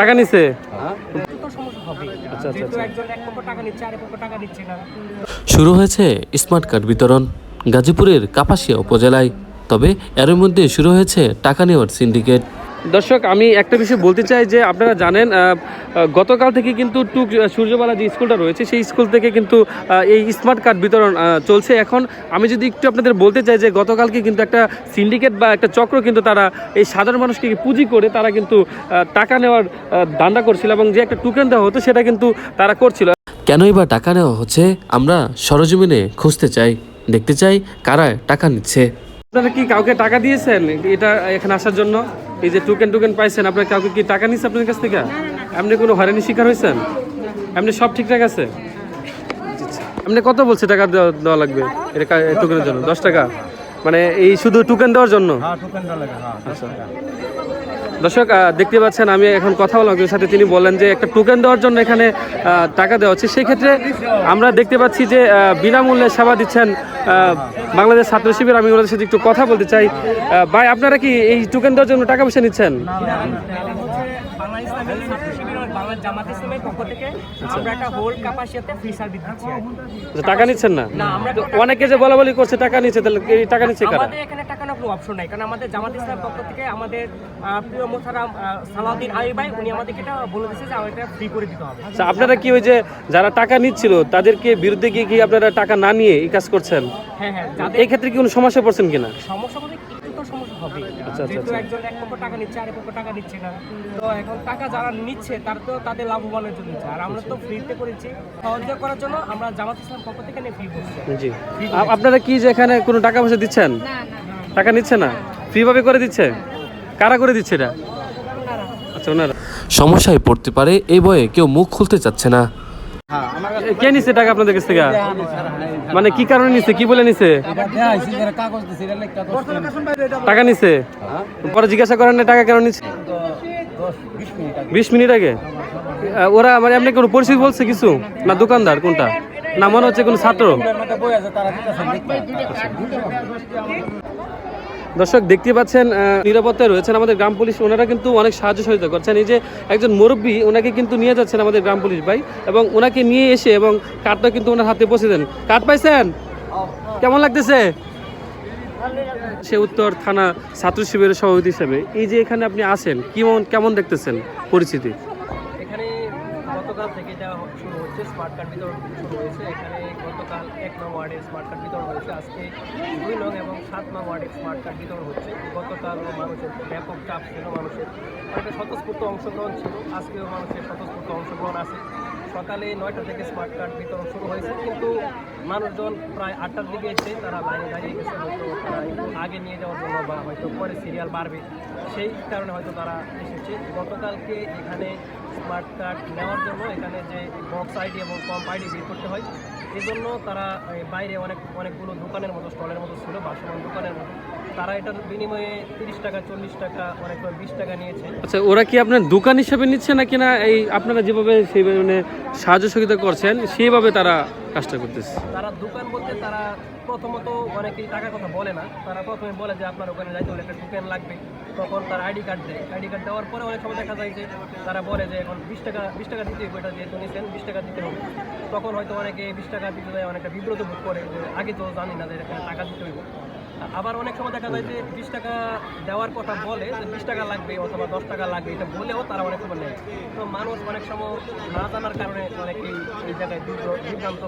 টাকা নিছে? শুরু হয়েছে স্মার্ট কার্ড বিতরণ গাজীপুরের কাপাসিয়া উপজেলায়। তবে এর মধ্যে শুরু হয়েছে টাকা নেওয়ার সিন্ডিকেট। দর্শক, আমি একটা বিষয় বলতে চাই যে আপনারা জানেন গতকাল থেকে কিন্তু সূর্যবালা যে স্কুলটা রয়েছে সেই স্কুল থেকে কিন্তু এই স্মার্ট কার্ড বিতরণ চলছে। এখন আমি যদি একটু আপনাদের বলতে চাই যে গতকালকে কিন্তু একটা সিন্ডিকেট বা একটা চক্র কিন্তু তারা এই সাধারণ মানুষকে পুঁজি করে তারা কিন্তু টাকা নেওয়ার ধান্দা করছিল এবং যে একটা টোকেন দেওয়া হতো সেটা কিন্তু তারা করছিল। কেনই বা টাকা নেওয়া হচ্ছে আমরা সরজমিনে খুঁজতে চাই, দেখতে চাই কারা টাকা নিচ্ছে। আপনারা কি কাউকে টাকা দিয়েছেন এটা এখানে আসার জন্য? এই যে টোকেন পাইছেন, আপনারা কাউকে কি টাকা নিচ্ছে আপনাদের কাছ থেকে? এমনি কোনো হয়রানির শিকার হয়েছেন? এমনি সব ঠিকঠাক আছে? এমনি কত বলছে টাকা দেওয়া লাগবে এটা টোকেনের জন্য? 10 টাকা? মানে এই শুধু টোকেন দেওয়ার জন্য? আচ্ছা দর্শক, দেখতে পাচ্ছেন আমি এখন কথা বললাম একজনের সাথে, তিনি বললেন যে একটা টোকেন দেওয়ার জন্য এখানে টাকা দেওয়া হচ্ছে। সেই ক্ষেত্রে আমরা দেখতে পাচ্ছি যে বিনামূল্যে সেবা দিচ্ছেন বাংলাদেশ ছাত্র শিবির। আমি ওনাদের সাথে একটু কথা বলতে চাই। ভাই, আপনারা কি এই টোকেন দেওয়ার জন্য টাকা পয়সা নিচ্ছেন? টাকা নিচ্ছেন না? অনেকে যে বলা বলি করছে টাকা নিচ্ছে, তাহলে টাকা নিচ্ছে কারা? আমাদের এখানে টাকা নেওয়ার কোনো অপশন নাই, কারণ আমাদের জামাত ইসলামের পক্ষ থেকে আমাদের প্রিয় মোহতারাম সালাউদ্দিন আলী ভাই উনি আমাদেরকে এটা বলে দিয়েছে যে আমাদের ফ্রি করে দিতে হবে। আচ্ছা, আপনারা কি ওই যে যারা টাকা নিচ্ছিল তাদেরকে বিরুদ্ধে গিয়ে কি আপনারা টাকা না নিয়ে এই কাজ করছেন? হ্যাঁ, এই ক্ষেত্রে কি কোনো সমস্যা পড়ছেন কিনা? সমস্যা বলতে একটু তো সমস্যা হবে। যেহেতু একজন এক পক্ষ টাকা নিচ্ছে আর এক পক্ষ টাকা নিচ্ছে না, তো এখন টাকা যারা নিচ্ছে তার তো তাদের লাভবানের জন্য নিচ্ছে, আর আমরা তো ফ্রিতে করেছি সহযোগিতা করার জন্য। আমরা জামাত ইসলাম পক্ষ থেকে ফ্রি করছি। জি, আপনারা কি যে এখানে কোনো টাকা পয়সা দিচ্ছেন? টাকা নিচ্ছে না, ফ্রি ভাবে করে দিচ্ছে? কারা করে দিচ্ছে এটা? আচ্ছা, ওনারা সমস্যায় পড়তে পারে এই ভয়ে কেউ মুখ খুলতে চাচ্ছে না। কে নিচ্ছে টাকা আপনাদের কাছ থেকে? মানে কি কারণে নিচ্ছে, কি বলে নিচ্ছে? টাকা নিচ্ছে, পরে জিজ্ঞাসা করেন না টাকা কেন নিচ্ছে? 20 মিনিট আগে ওরা মানে আপনি কোনো পরিস্থিতি বলছে কিছু না? দোকানদার কোনটা? না মনে হচ্ছে কোনো ছাত্র? দর্শক, দেখতে পাচ্ছেন নিরাপত্তায় রয়েছেন আমাদের গ্রাম পুলিশ। ওনারা কিন্তু অনেক সাহায্য সহযোগিতা করছেন। এই যে একজন মুরব্বী, ওনাকে কিন্তু নিয়ে যাচ্ছেন আমাদের গ্রাম পুলিশ ভাই, এবং ওনাকে নিয়ে এসে এবং কার্ডটা কিন্তু ওনার হাতে পৌঁছে দেন। কার্ড পাইছেন? কেমন লাগতেছে? সে উত্তর থানা ছাত্র শিবিরের সভাপতি হিসেবে এই যে এখানে আপনি আসেন, কেমন দেখতেছেন পরিস্থিতি? এখানে গতকাল থেকে যা শুরু হচ্ছে স্মার্ট কার্ড বিতরণ শুরু হয়েছে। এখানে গতকাল 1 নং ওয়ার্ডে স্মার্ট কার্ড বিতরণ হয়েছে, আজকে 2 নং এবং 7 নং ওয়ার্ডে স্মার্ট কার্ড বিতরণ হচ্ছে। গতকাল মানুষের ব্যাপক চাপ ছিল, মানুষের একটা স্বতঃস্ফূর্ত অংশগ্রহণ ছিল, আজকেও মানুষের স্বতঃস্ফূর্ত অংশগ্রহণ আছে। সকালে 9টা থেকে স্মার্ট কার্ড বিতরণ শুরু হয়েছে, কিন্তু মানুষজন প্রায় 8টার দিকে এসে তারা লাইনে দাঁড়িয়ে গেছে, হয়তো তারা একটু আগে নিয়ে যাওয়ার জন্য বা হয়তো পরে সিরিয়াল বাড়বে সেই কারণে হয়তো তারা এসেছে। গতকালকে এখানে স্মার্ট কার্ড নেওয়ার জন্য এখানে যে বক্স আইডি এবং কম্প আইডি বের করতে হয়, এই জন্য তারা বাইরে অনেকগুলো দোকানের মতো স্টলের মতো ছিল, বাসমান দোকানের মতো, তারা এটার বিনিময়ে 30 টাকা 40 টাকা অনেক 20 টাকা নিয়েছে। আচ্ছা, ওরা কি আপনার দোকান হিসেবে নিচ্ছে নাকি না এই আপনারা যেভাবে সেইভাবে মানে সাহায্য সহযোগিতা করছেন সেইভাবে তারা কাজটা করতেছে? তারা দোকান বলতে তারা প্রথমত অনেকেই টাকার কথা বলে না, তারা প্রথমে বলে যে আপনার ওখানে যাইতে হলে একটা টোকেন লাগবে, তখন তারা আইডি কার্ড দেয়। আইডি কার্ড দেওয়ার পরে অনেক সময় দেখা যায় যে তারা বলে যে এখন 20 টাকা দিতে হবে, এটা যেহেতু নিচ্ছেন 20 টাকা দিতে হবে। তখন হয়তো অনেকে 20 টাকা দিতে যায়, অনেকটা বিব্রত বোধ করে যে আগে তো জানি না যে এখানে টাকা দিতে হইব। আবার অনেক সময় দেখা যায় যে 20 টাকা দেওয়ার কথা বলে যে 20 টাকা লাগবে অথবা 10 টাকা লাগবে, এটা বলেও তারা অনেক সময় নেয়। তো মানুষ অনেক সময় না জানার কারণে অনেকেই এই জায়গায় বিভ্রান্ত